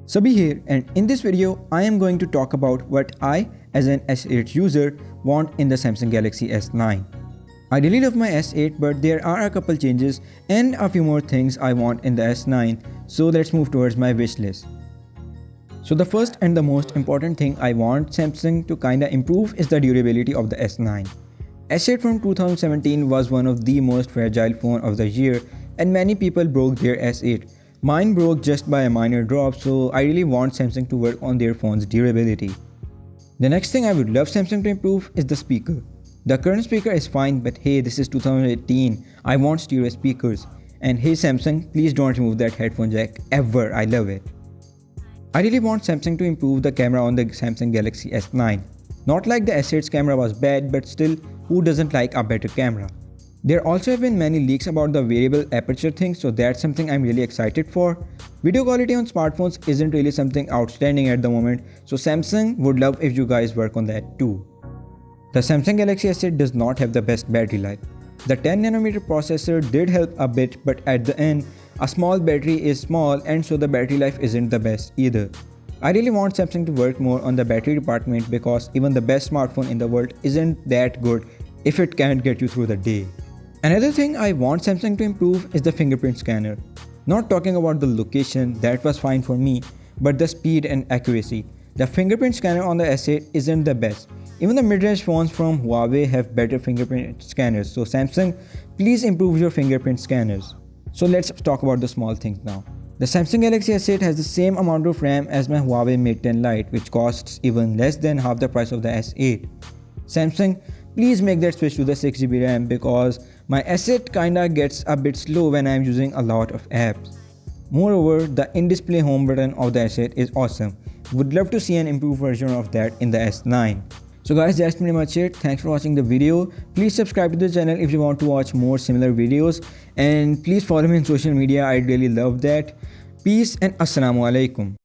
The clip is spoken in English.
Sabeeh here, and in this video I am going to talk about what I as an S8 user want in the Samsung Galaxy S9. I really love my S8, but there are a couple changes and a few more things I want in the S9, so let's move towards my wish list. So the first and the most important thing I want Samsung to kinda improve is the durability of the S9. S8 from 2017 was one of the most fragile phone of the year and many people broke their S8. Mine broke just by a minor drop, so I really want Samsung to work on their phone's durability. The next thing I would love Samsung to improve is the speaker. The current speaker is fine, but hey, this is 2018, I want stereo speakers. And hey Samsung, please don't remove that headphone jack ever, I love it. I really want Samsung to improve the camera on the Samsung Galaxy S9. Not like the S8's camera was bad, but still, who doesn't like a better camera? There also have been many leaks about the variable aperture thing, so that's something I'm really excited for. Video quality on smartphones isn't really something outstanding at the moment, so Samsung would love if you guys work on that too. The Samsung Galaxy S8 does not have the best battery life. The 10nm processor did help a bit, but at the end, a small battery is small and so the battery life isn't the best either. I really want Samsung to work more on the battery department because even the best smartphone in the world isn't that good if it can't get you through the day. Another thing I want Samsung to improve is the fingerprint scanner. Not talking about the location, that was fine for me, but the speed and accuracy. The fingerprint scanner on the S8 isn't the best. Even the mid-range phones from Huawei have better fingerprint scanners, so Samsung, please improve your fingerprint scanners. So let's talk about the small things now. The Samsung Galaxy S8 has the same amount of RAM as my Huawei Mate 10 Lite, which costs even less than half the price of the S8. Samsung, please make that switch to the 6GB RAM because my S8 kinda gets a bit slow when I am using a lot of apps. Moreover, the in-display home button of the S8 is awesome. Would love to see an improved version of that in the S9. So guys, that's pretty much it. Thanks for watching the video. Please subscribe to the channel if you want to watch more similar videos. And please follow me on social media. I'd really love that. Peace and Assalamu Alaikum.